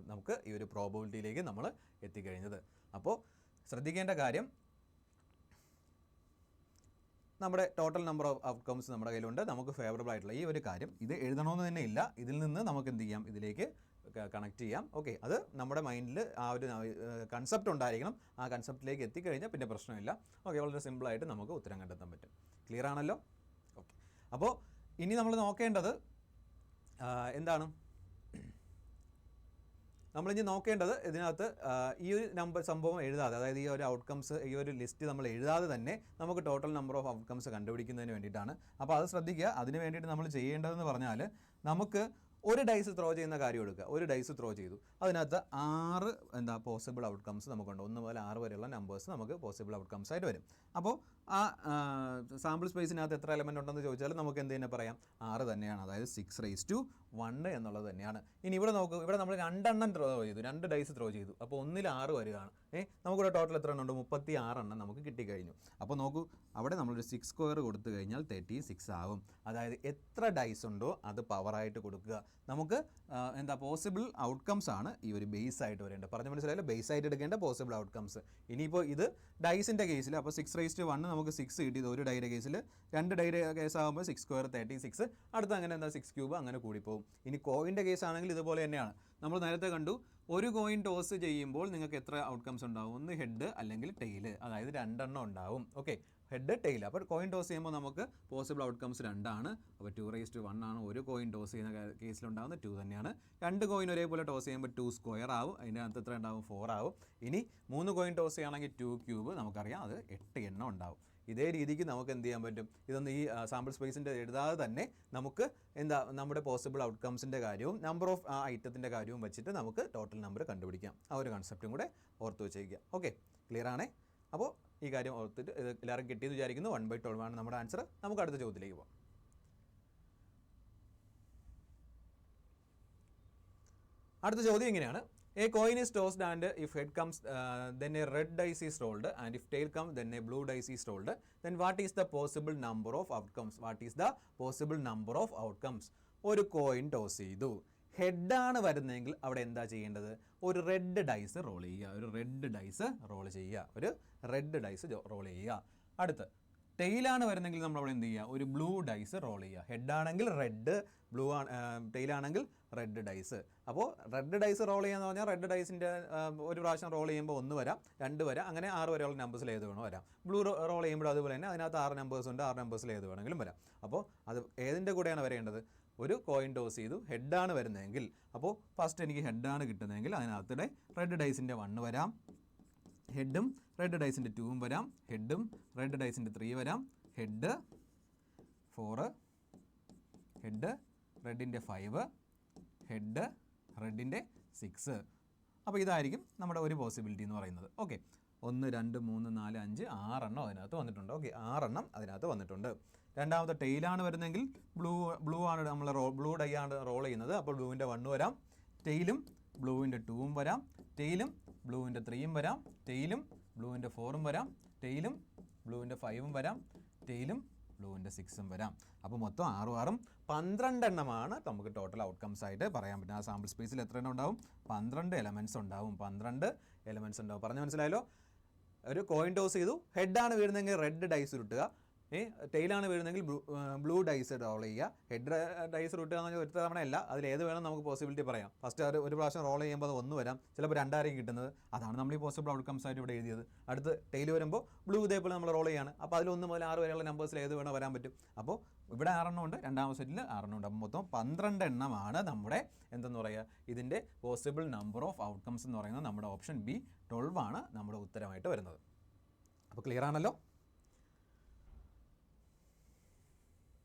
നമുക്ക് ഈ ഒരു പ്രോബിലിറ്റിയിലേക്ക് നമ്മൾ എത്തിക്കഴിഞ്ഞത്. അപ്പോൾ ശ്രദ്ധിക്കേണ്ട കാര്യം, നമ്മുടെ ടോട്ടൽ നമ്പർ ഓഫ് ഔട്ട്കംസ് നമ്മുടെ കയ്യിലുണ്ട്. നമുക്ക് ഫേവറബിൾ ആയിട്ടുള്ള ഈ ഒരു കാര്യം ഇത് എഴുതണമെന്ന് തന്നെ ഇല്ല. ഇതിൽ നിന്ന് നമുക്ക് എന്ത് ചെയ്യാം? ഇതിലേക്ക് കണക്ട് ചെയ്യാം. ഓക്കെ. അത് നമ്മുടെ മൈൻഡിൽ ആ ഒരു കൺസെപ്റ്റ് ഉണ്ടായിരിക്കണം. ആ കൺസെപ്റ്റിലേക്ക് എത്തിക്കഴിഞ്ഞാൽ പിന്നെ പ്രശ്നമില്ല. ഓക്കെ. വളരെ സിമ്പിളായിട്ട് നമുക്ക് ഉത്തരം കണ്ടെത്താൻ പറ്റും. ക്ലിയർ ആണല്ലോ? ഓക്കെ. അപ്പോൾ ഇനി നമ്മൾ നോക്കേണ്ടത് എന്താണ്? നമ്മളിനി നോക്കേണ്ടത് ഇതിനകത്ത് ഈ ഒരു സംഭവം എഴുതാതെ, അതായത് ഈ ഒരു ഔട്ട്കംസ്, ഈ ഒരു ലിസ്റ്റ് നമ്മൾ എഴുതാതെ തന്നെ നമുക്ക് ടോട്ടൽ നമ്പർ ഓഫ് ഔട്ട്കംസ് കണ്ടുപിടിക്കുന്നതിന് വേണ്ടിയിട്ടാണ്. അപ്പോൾ അത് ശ്രദ്ധിക്കുക. അതിന് വേണ്ടിയിട്ട് നമ്മൾ ചെയ്യേണ്ടതെന്ന് പറഞ്ഞാൽ, നമുക്ക് ഒരു ഡൈസ് ത്രോ ചെയ്യുന്ന കാര്യം എടുക്കുക. ഒരു ഡൈസ് ത്രോ ചെയ്തു, അതിനകത്ത് 6 പോസിബിൾ ഔട്ട്കംസ് നമുക്കുണ്ട്. 1 മുതൽ 6 വരെയുള്ള നമ്പേഴ്സ് നമുക്ക് പോസിബിൾ ഔട്ട്കംസ് ആയിട്ട് വരും. അപ്പോൾ ആ സാമ്പിൾ സ്പേസിനകത്ത് എത്ര എലമെൻ്റ് ഉണ്ടെന്ന് ചോദിച്ചാൽ നമുക്ക് എന്ത് തന്നെ പറയാം? 6 തന്നെയാണ്. അതായത് 6/1 എന്നുള്ളത് തന്നെയാണ്. ഇനി ഇവിടെ നോക്കൂ. ഇവിടെ നമ്മൾ 2 എണ്ണം ത്രോ ചെയ്തു, 2 ഡൈസ് ത്രോ ചെയ്തു. അപ്പോൾ 1ൽ 6 വരികയാണ്. നമുക്കിവിടെ ടോട്ടൽ എത്ര എണ്ണം ഉണ്ട്? 36 എണ്ണം നമുക്ക് കിട്ടിക്കഴിഞ്ഞു. അപ്പോൾ നോക്കൂ, അവിടെ നമ്മളൊരു 6 സ്ക്വയർ കൊടുത്തു കഴിഞ്ഞാൽ 36 ആവും. അതായത് എത്ര ഡൈസ് ഉണ്ടോ അത് പവറായിട്ട് കൊടുക്കുക. നമുക്ക് പോസിബിൾ ഔട്ട്കംസ് ആണ് ഈ ഒരു ബേസ് ആയിട്ട് വരേണ്ടത്. പറഞ്ഞ മനസ്സിലായാലും ബേസ് ആയിട്ട് എടുക്കേണ്ട പോസിബിൾ ഔട്ട്കംസ്. ഇനിയിപ്പോൾ ഇത് ഡൈസിൻ്റെ കേസിൽ അപ്പോൾ 6/1 നമുക്ക് 6 കിട്ടിയത് ഒരു ഡൈയുടെ കേസിൽ. 2 ഡൈയുടെ കേസ് ആകുമ്പോൾ 6 സ്ക്വയർ 36. അടുത്ത് അങ്ങനെ 6 ക്യൂബ് അങ്ങനെ കൂടിപ്പോവും. ഇനി കോയിൻ്റെ കേസ് ആണെങ്കിൽ ഇതുപോലെ തന്നെയാണ്. നമ്മൾ നേരത്തെ കണ്ടു, ഒരു കോയിൻ ടോസ് ചെയ്യുമ്പോൾ നിങ്ങൾക്ക് എത്ര ഔട്ട്കംസ് ഉണ്ടാവും? ഒന്ന് ഹെഡ് അല്ലെങ്കിൽ ടെയിൽ, അതായത് 2 എണ്ണം ഉണ്ടാവും. ഓക്കെ. Head tail. അപ്പോൾ കോയിൻ ടോസ് ചെയ്യുമ്പോൾ നമുക്ക് പോസിബിൾ ഔട്ട്കംസ് 2 ആണ്. അപ്പോൾ 2:1 ആണ് ഒരു കോയിൻ ടോസ് ചെയ്യുന്ന കേസിലുണ്ടാകുന്നത്. 2 തന്നെയാണ്. 2 കോയിൻ ഒരേപോലെ ടോസ് ചെയ്യുമ്പോൾ 2 സ്ക്വയർ ആവും. അതിൻ്റെ അകത്ത് എത്ര ഉണ്ടാവും? 4 ആവും. ഇനി 3 കോയിൻ ടോസ് ചെയ്യുകയാണെങ്കിൽ 2 ക്യൂബ്, നമുക്കറിയാം അത് 8 എണ്ണം ഉണ്ടാവും. ഇതേ രീതിക്ക് നമുക്ക് എന്ത് ചെയ്യാൻ പറ്റും? ഇതൊന്ന് ഈ സാമ്പിൾ സ്പേസിൻ്റെ എഴുതാതെ തന്നെ നമുക്ക് നമ്മുടെ പോസിബിൾ ഔട്ട്കംസിൻ്റെ കാര്യവും നമ്പർ ഓഫ് ഐറ്റത്തിൻ്റെ കാര്യവും വെച്ചിട്ട് നമുക്ക് ടോട്ടൽ നമ്പർ കണ്ടുപിടിക്കാം. ആ ഒരു കൺസെപ്റ്റും കൂടെ ഓർത്ത് വെച്ചേക്കുക. ഓക്കെ, ക്ലിയർ ആണേ? അപ്പോൾ ഈ കാര്യം ഓർത്തിട്ട് ഇത് എല്ലാവർക്കും കിട്ടിയെന്ന് വിചാരിക്കുന്നു. 1/12 ആണ് നമ്മുടെ ആൻസർ. നമുക്ക് അടുത്ത ചോദ്യത്തിലേക്ക് പോകാം. അടുത്ത ചോദ്യം ഇങ്ങനെയാണ്. A coin is tossed and if head comes then a red dice is rolled, and if tail comes then a blue dice is rolled. Then what is the possible number of outcomes? What is the possible number of outcomes? ഒരു coin toss ചെയ്തു, ഹെഡാണ് വരുന്നതെങ്കിൽ അവിടെ എന്താ ചെയ്യേണ്ടത്? ഒരു red dyes roll ചെയ്യുക. ഒരു red dyes roll ചെയ്യുക. അടുത്ത് ടെയിലാണ് വരുന്നെങ്കിൽ നമ്മൾ അവിടെ എന്ത് ചെയ്യുക? ഒരു ബ്ലൂ ഡൈസ് റോൾ ചെയ്യുക. ഹെഡാണെങ്കിൽ റെഡ്, ബ്ലൂ ആണ് ടെയിലാണെങ്കിൽ റെഡ് ഡൈസ്. അപ്പോൾ റെഡ് ഡൈസ് റോൾ ചെയ്യാന്ന് പറഞ്ഞാൽ റെഡ് ഡൈസിൻ്റെ ഒരു പ്രാവശ്യം റോൾ ചെയ്യുമ്പോൾ 1 വരാം, 2 വരാം, അങ്ങനെ 6 വരെയുള്ള നമ്പേഴ്സിൽ ഏത് വേണോ വരാം. ബ്ലൂ റോൾ ചെയ്യുമ്പോൾ അതുപോലെ തന്നെ അതിനകത്ത് 6 നമ്പേഴ്സ് ഉണ്ട്, 6 നമ്പേഴ്സിൽ ഏത് വേണമെങ്കിലും വരാം. അപ്പോൾ അത് ഏതിൻ്റെ കൂടെയാണ് വരേണ്ടത്? ഒരു കോയിൻ ടോസ് ചെയ്തു, ഹെഡാണ് വരുന്നതെങ്കിൽ, അപ്പോൾ ഫസ്റ്റ് എനിക്ക് ഹെഡാണ് കിട്ടുന്നതെങ്കിൽ അതിനകത്തിടെ റെഡ് ഡൈസിൻ്റെ 1 വരാം, ഹെഡും റെഡ് ഡൈസിൻ്റെ 2 വരാം, ഹെഡും റെഡ് ഡൈസിൻ്റെ 3 വരാം, ഹെഡ് 4, ഹെഡ് റെഡിൻ്റെ 5, ഹെഡ് റെഡിൻ്റെ 6. അപ്പോൾ ഇതായിരിക്കും നമ്മുടെ ഒരു പോസിബിലിറ്റി എന്ന് പറയുന്നത്. ഓക്കെ, 1 2 3 4 5 6 എണ്ണം അതിനകത്ത് വന്നിട്ടുണ്ട്. ഓക്കെ, 6 എണ്ണം അതിനകത്ത് വന്നിട്ടുണ്ട്. രണ്ടാമത്തെ ടെയിലാണ് വരുന്നതെങ്കിൽ ബ്ലൂ ആണ് നമ്മൾ ബ്ലൂ ഡൈ ആണ് റോൾ ചെയ്യുന്നത്. അപ്പോൾ ബ്ലൂവിൻ്റെ 1 വരാം, ടെയിലും ബ്ലൂവിൻ്റെ 2 വരാം, ടെയിലും ബ്ലൂവിൻ്റെ 3 വരാം, ടെയിലും ബ്ലൂവിൻ്റെ 4 വരാം, ടെയിലും ബ്ലൂവിൻ്റെ 5 വരാം, ടെയിലും ബ്ലൂവിൻ്റെ 6 വരാം. അപ്പോൾ മൊത്തം 6 6 12 എണ്ണമാണ് നമുക്ക് ടോട്ടൽ ഔട്ട്കംസ് ആയിട്ട് പറയാൻ പറ്റും. ആ സാമ്പിൾ സ്പേസിൽ എത്ര എണ്ണം ഉണ്ടാവും? 12 എലമെൻറ്റ്സ് ഉണ്ടാവും. 12 എലമെൻറ്റ്സ് ഉണ്ടാവും. പറഞ്ഞു മനസ്സിലായല്ലോ? ഒരു കോയിൻ ടോസ് ചെയ്തു, ഹെഡാണ് വീഴുന്നതെങ്കിൽ റെഡ് ഡൈസ് ഉരുട്ടുക, ടെയിലാണ് വീഴുന്നതെങ്കിൽ ബ്ലൂ ഡൈസ് റോൾ ചെയ്യുക. ഹെഡ് ഡൈസ് റൂട്ടുക എന്ന് പറഞ്ഞാൽ ഒരു തവണയല്ല, അതിൽ ഏത് വേണം നമുക്ക് പോസിബിലിറ്റി പറയാം. ഫസ്റ്റ് ഒരു പ്രാവശ്യം റോൾ ചെയ്യുമ്പോൾ അത് 1 വരാം, ചിലപ്പോൾ 2 ആയിരിക്കും കിട്ടുന്നത്. അതാണ് നമ്മൾ ഈ പോസിബിൾ ഔട്ട്കംസ് ആയിട്ട് ഇവിടെ എഴുതിയത്. അടുത്ത് ടെയിൽ വരുമ്പോൾ ബ്ലൂ ഇതേപോലെ നമ്മൾ റോൾ ചെയ്യാണ്. അപ്പോൾ അതിൽ 1 മുതൽ 6 വരെയുള്ള നമ്പേഴ്സിൽ ഏത് വേണം വരാൻ പറ്റും. അപ്പോൾ ഇവിടെ 6 എണ്ണം ഉണ്ട്, രണ്ടാമത്തെ സെറ്റിൽ 6 എണ്ണം ഉണ്ട്. അപ്പോൾ മൊത്തം 12 എണ്ണമാണ് നമ്മുടെ എന്തെന്ന് പറയുക ഇതിൻ്റെ പോസിബിൾ നമ്പർ ഓഫ് ഔട്ട്കംസ് എന്ന് പറയുന്നത്. നമ്മുടെ ഓപ്ഷൻ ബി 12 ആണ് നമ്മുടെ ഉത്തരമായിട്ട് വരുന്നത്. അപ്പോൾ ക്ലിയർ ആണല്ലോ?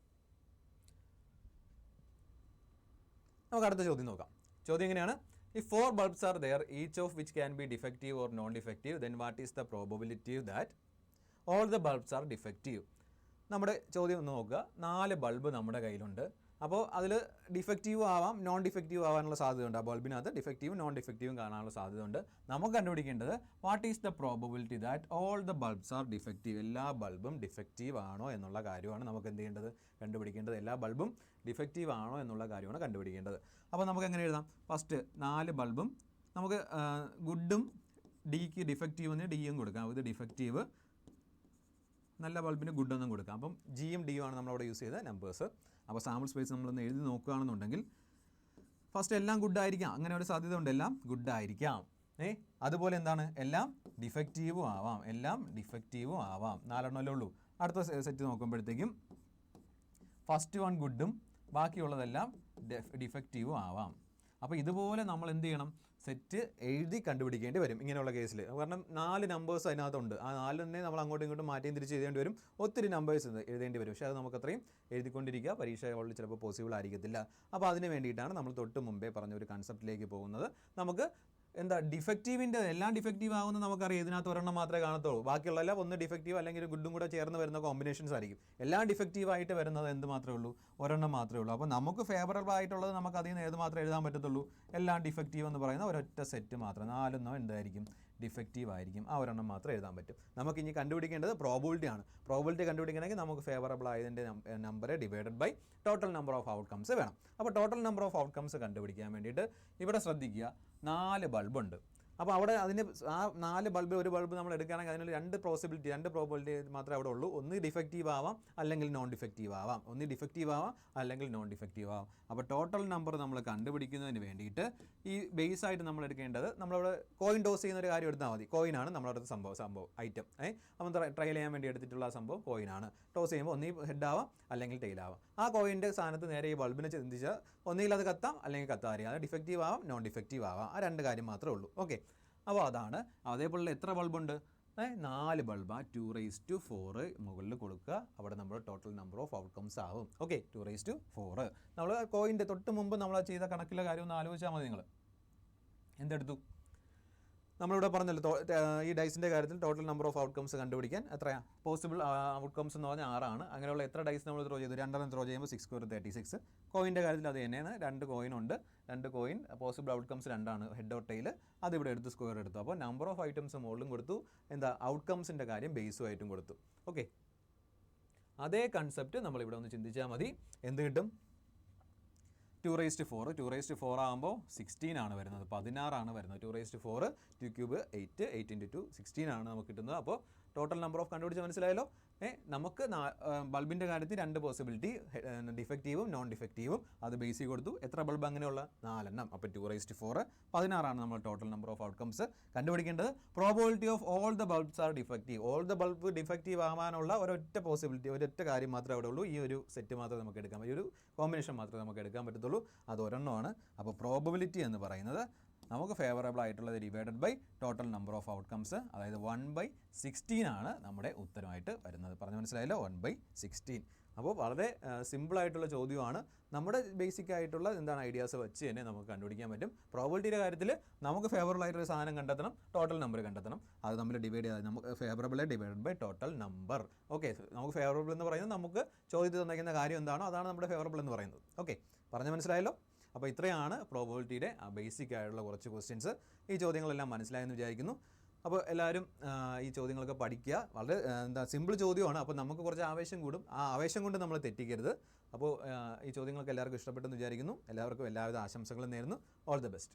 നമുക്ക് അടുത്ത ചോദ്യം നോക്കാം. ചോദ്യം എങ്ങനെയാണ്? If 4 bulbs are there, each of which can be defective or non-defective, then what is the probability that all the bulbs are defective? നമ്മുടെ ചോദ്യം ഒന്ന് നോക്കുക. 4 ബൾബ് നമ്മുടെ കയ്യിലുണ്ട്. അപ്പോൾ അതിൽ ഡിഫക്റ്റീവ് ആവാം, നോൺ ഡിഫക്റ്റീവ് ആവാനുള്ള സാധ്യതയുണ്ട്. ആ ബൾബിനകത്ത് ഡിഫക്റ്റീവും നോൺ ഡിഫക്റ്റീവും കാണാനുള്ള സാധ്യതയുണ്ട്. നമുക്ക് കണ്ടുപിടിക്കേണ്ടത് what is the probability that all the bulbs are defective. എല്ലാ ബൾബും ഡിഫക്റ്റീവ് ആണോ എന്നുള്ള കാര്യമാണ് നമുക്ക് എന്ത് ചെയ്യേണ്ടത്? കണ്ടുപിടിക്കേണ്ടത്. എല്ലാ ബൾബും ഡിഫക്റ്റീവ് ആണോ എന്നുള്ള കാര്യമാണ് കണ്ടുപിടിക്കേണ്ടത്. അപ്പോൾ നമുക്ക് എങ്ങനെ എഴുതാം? ഫസ്റ്റ് 4 ബൾബും നമുക്ക് ഗുഡും ഡിക്ക് ഡിഫക്റ്റീവ് എന്ന് ഡിയും കൊടുക്കാം. ഇത് ഡിഫക്റ്റീവ്, നല്ല ബൾബിന് ഗുഡൊന്നും കൊടുക്കാം. അപ്പം ജിയും ഡിയും ആണ് നമ്മളവിടെ യൂസ് ചെയ്ത നമ്പേഴ്സ്. അപ്പോൾ സാമ്പിൾ സ്പേസ് നമ്മളൊന്ന് എഴുതി നോക്കുകയാണെന്നുണ്ടെങ്കിൽ ഫസ്റ്റ് എല്ലാം ഗുഡായിരിക്കാം, അങ്ങനെ ഒരു സാധ്യത ഉണ്ട്. എല്ലാം ഗുഡായിരിക്കാം. അതുപോലെ എന്താണ്? എല്ലാം ഡിഫക്റ്റീവും ആവാം. എല്ലാം ഡിഫക്റ്റീവും ആവാം. 4 എണ്ണമല്ലേ ഉള്ളൂ. അടുത്ത സെറ്റ് നോക്കുമ്പോഴത്തേക്കും ഫസ്റ്റ് 1 ഗുഡും ബാക്കിയുള്ളതെല്ലാം ഡിഫക്റ്റീവും ആവാം. അപ്പോൾ ഇതുപോലെ നമ്മൾ എന്ത് ചെയ്യണം? സെറ്റ് എഴുതി കണ്ടുപിടിക്കേണ്ടി വരും ഇങ്ങനെയുള്ള കേസിൽ. കാരണം 4 നമ്പേഴ്സ് അതിനകത്തുണ്ട്. ആ 4 തന്നെ നമ്മൾ അങ്ങോട്ടും ഇങ്ങോട്ടും മാറ്റിയും തിരിച്ച് എഴുതേണ്ടി വരും. ഒത്തിരി നമ്പേഴ്സ് എഴുതേണ്ടി വരും. പക്ഷേ അത് നമുക്ക് അത്രയും എഴുതിക്കൊണ്ടിരിക്കുക പരീക്ഷ ഹോളിൽ ചിലപ്പോൾ പോസിബിൾ ആയിരിക്കത്തില്ല. അപ്പോൾ അതിന് വേണ്ടിയിട്ടാണ് നമ്മൾ തൊട്ട് മുമ്പേ പറഞ്ഞ ഒരു കൺസെപ്റ്റിലേക്ക് പോകുന്നത്. നമുക്ക് എന്താ ഡിഫക്റ്റീവിൻ്റെ എല്ലാം ഡിഫക്റ്റീവ് ആകുന്ന നമുക്കറിയാം. ഇതിനകത്ത് ഒരെണ്ണം മാത്രമേ കാണത്തുള്ളൂ. ബാക്കിയുള്ളതെല്ലാം ഒന്ന് ഡിഫക്റ്റീവ് അല്ലെങ്കിൽ ഗുഡും കൂടെ ചേർന്ന് വരുന്ന കോമ്പിനേഷൻസ് ആയിരിക്കും. എല്ലാം ഡിഫക്റ്റീവായിട്ട് വരുന്നത് എന്ത് മാത്രമേ ഉള്ളൂ? ഒരെണ്ണം മാത്രമേ ഉള്ളൂ. അപ്പോൾ നമുക്ക് ഫേവറബിൾ ആയിട്ടുള്ളത് നമുക്ക് അതിൽ നിന്ന് ഏത് മാത്രമേ എഴുതാൻ പറ്റത്തുള്ളൂ? എല്ലാം ഡിഫക്റ്റീവ് എന്ന് പറയുന്ന ഒരൊറ്റ സെറ്റ് മാത്രം. 4 എണ്ണം എന്തായിരിക്കും? ഡിഫക്റ്റീവ് ആയിരിക്കും. ആ ഒരെണ്ണം മാത്രം എഴുതാൻ പറ്റും. നമുക്ക് ഇനി കണ്ടുപിടിക്കേണ്ടത് പ്രോബിലിറ്റി ആണ്. പ്രോബിലിറ്റി കണ്ടുപിടിക്കണമെങ്കിൽ നമുക്ക് ഫേവറബിൾ ആയതിൻ്റെ number divided by total number of outcomes വേണം. അപ്പോൾ ടോട്ടൽ നമ്പർ ഓഫ് ഔട്ട്കംസ് കണ്ടുപിടിക്കാൻ വേണ്ടിയിട്ട് ഇവിടെ ശ്രദ്ധിക്കുക, 4 ബൾബുണ്ട്. അപ്പോൾ അവിടെ അതിന് ആ 4 ബൾബ് ഒരു ബൾബ് നമ്മൾ എടുക്കുകയാണെങ്കിൽ അതിനുള്ള 2 പ്രോബിലിറ്റി മാത്രമേ അവിടെ ഉള്ളൂ. ഒന്ന് ഡിഫക്റ്റീവ് ആവാം അല്ലെങ്കിൽ നോൺ ഡിഫക്റ്റീവ് ആവാം, ഒന്ന് ഡിഫക്റ്റീവ് ആവാം അല്ലെങ്കിൽ നോൺ ഡിഫക്റ്റീവ് ആവാം. അപ്പോൾ ടോട്ടൽ നമ്പർ നമ്മൾ കണ്ടുപിടിക്കുന്നതിന് വേണ്ടിയിട്ട് ഈ ബേസ് ആയിട്ട് നമ്മൾ എടുക്കേണ്ടത്, നമ്മളവിടെ കോയിൻ ടോസ് ചെയ്യുന്ന ഒരു കാര്യം എടുത്താൽ മതി. കോയിനാണ് നമ്മളടുത്ത സംഭവം ഐറ്റം. അപ്പം ട്രയൽ ചെയ്യാൻ വേണ്ടി എടുത്തിട്ടുള്ള സംഭവം കോയിനാണ്. ടോസ് ചെയ്യുമ്പോൾ ഒന്നീ ഹെഡ് ആവാം അല്ലെങ്കിൽ ടെയിൽ ആവാം. ആ കോയിൻ്റെ സ്ഥാനത്ത് നേരെ ഈ ബൾബിനെ ചിന്തിച്ചാൽ ഒന്നുകിൽ അത് കത്താം അല്ലെങ്കിൽ കത്താറിയാം. അത് ഡിഫക്റ്റീവ് ആവാം നോൺ ഡിഫക്റ്റീവ് ആവാം. ആ 2 കാര്യം മാത്രമേ ഉള്ളൂ. ഓക്കെ, അപ്പോൾ അതാണ്. അതേപോലെ എത്ര ബൾബുണ്ട്? 4 ബൾബ്. ആ 2⁴ മുകളിൽ കൊടുക്കുക. അവിടെ നമ്മൾ ടോട്ടൽ നമ്പർ ഓഫ് ഔട്ട്കംസ് ആവും. ഓക്കെ, 2⁴. നമ്മൾ കോയിൻ്റെ തൊട്ട് മുമ്പ് നമ്മൾ ചെയ്ത കണക്കിലെ കാര്യം ഒന്ന് ആലോചിച്ചാൽ മതി. നിങ്ങൾ എന്തെടുത്തു? നമ്മളിവിടെ പറഞ്ഞല്ലോ ഈ ഡൈസിൻ്റെ കാര്യത്തിൽ ടോട്ടൽ നമ്പർ ഓഫ് ഔട്ട്കംസ് കണ്ടുപിടിക്കാൻ എത്രയാണ് പോസിബിൾ ഔട്ട്കംസ് എന്ന് പറഞ്ഞാൽ 6 ആണ്. അങ്ങനെയുള്ള എത്ര ഡൈസ് നമ്മൾ ത്രോ ചെയ്തു? 2 ത്രോ ചെയ്യുമ്പോൾ 6 × 36. കോയിൻ്റെ കാര്യത്തിൽ അത് തന്നെയാണ്. 2 കോയിൻ ഉണ്ട്. 2 കോയിൻ പോസിബിൾ ഔട്ട്കംസ് 2 ആണ്, ഹെഡ് ഓർ ടെയിൽ. അതിവിടെ എടുത്ത് സ്ക്വയർ എടുത്തു. അപ്പോൾ നമ്പർ ഓഫ് ഐറ്റംസ് മുകളിലും കൊടുത്തു, ഔട്ട്കംസിൻ്റെ കാര്യം ബേസുമായിട്ടും കൊടുത്തു. ഓക്കെ, അതേ കൺസെപ്റ്റ് നമ്മളിവിടെ ഒന്ന് ചിന്തിച്ചാൽ മതി. എന്ത് കിട്ടും? 2⁴ ആകുമ്പോൾ 16 ആണ് വരുന്നത്, 16 ആണ് വരുന്നത്. 2⁴, 2³ 8, 8 × 2 16 ആണ് നമുക്ക് കിട്ടുന്നത്. അപ്പോൾ ടോട്ടൽ നമ്പർ ഓഫ് കണ്ടുപിടിച്ച് മനസ്സിലായല്ലോ. നമുക്ക് ബൾബിൻ്റെ കാര്യത്തിൽ 2 പോസിബിലിറ്റി, ഡിഫക്റ്റീവും നോൺ ഡിഫക്റ്റീവും. അത് ബേസിൽ കൊടുത്തു. എത്ര ബൾബ്? അങ്ങനെയുള്ള 4 എണ്ണം. അപ്പോൾ 2⁴ 16 ആണ് നമ്മൾ ടോട്ടൽ നമ്പർ ഓഫ് ഔട്ട്കംസ് കണ്ടുപിടിക്കേണ്ടത്. Probability of all the bulbs are defective. All the bulb defective ആവാനുള്ള ഒരൊറ്റ പോസിബിലിറ്റി, ഒരൊറ്റ കാര്യം മാത്രമേ അവിടെ ഉള്ളൂ. ഈ ഒരു സെറ്റ് മാത്രമേ നമുക്ക് എടുക്കാൻ പറ്റൂ, ഒരു കോമ്പിനേഷൻ മാത്രമേ നമുക്ക് എടുക്കാൻ പറ്റത്തുള്ളൂ. അത് ഒരെണ്ണമാണ്. അപ്പോൾ പ്രോബിലിറ്റി എന്ന് പറയുന്നത് നമുക്ക് ഫേവറബിൾ ആയിട്ടുള്ളത് divided by total number of outcomes, അതായത് 1/16 ആണ് നമ്മുടെ ഉത്തരമായിട്ട് വരുന്നത്. പറഞ്ഞ് മനസ്സിലായല്ലോ? 1/16. അപ്പോൾ വളരെ സിമ്പിളായിട്ടുള്ള ചോദ്യമാണ്. നമ്മുടെ ബേസിക് ആയിട്ടുള്ള ഐഡിയാസ് വെച്ച് തന്നെ നമുക്ക് കണ്ടുപിടിക്കാൻ പറ്റും. പ്രോബിലിറ്റിയുടെ കാര്യത്തിൽ നമുക്ക് ഫേവറബിൾ ആയിട്ടൊരു സാധനം കണ്ടെത്തണം, ടോട്ടൽ നമ്പർ കണ്ടെത്തണം. അത് നമ്മൾ ഡിവൈഡ് ചെയ്താൽ നമുക്ക് favourable divided by total number. Okay, നമുക്ക് ഫേവറബിൾ എന്ന് പറയുന്നത് നമുക്ക് ചോദ്യത്തിൽ തന്നിരിക്കുന്ന കാര്യം എന്താണോ അതാണ് നമ്മുടെ ഫേവറബിൾ എന്ന് പറയുന്നത്. ഓക്കെ, പറഞ്ഞ് മനസ്സിലായല്ലോ? അപ്പോൾ ഇത്രയാണ് പ്രോബിലിറ്റിയുടെ ബേസിക് ആയിട്ടുള്ള കുറച്ച് ക്വസ്റ്റ്യൻസ്. ഈ ചോദ്യങ്ങളെല്ലാം മനസ്സിലായെന്ന് വിചാരിക്കുന്നു. അപ്പോൾ എല്ലാവരും ഈ ചോദ്യങ്ങളൊക്കെ പഠിക്കുക. വളരെ സിമ്പിൾ ചോദ്യമാണ്. അപ്പോൾ നമുക്ക് കുറച്ച് ആവേശം കൂടും. ആ ആവേശം കൊണ്ട് നമ്മൾ തെറ്റിക്കരുത്. അപ്പോൾ ഈ ചോദ്യങ്ങളൊക്കെ എല്ലാവർക്കും ഇഷ്ടപ്പെട്ടെന്ന് വിചാരിക്കുന്നു. എല്ലാവർക്കും എല്ലാവിധ ആശംസകളും നേരുന്നു. All the best.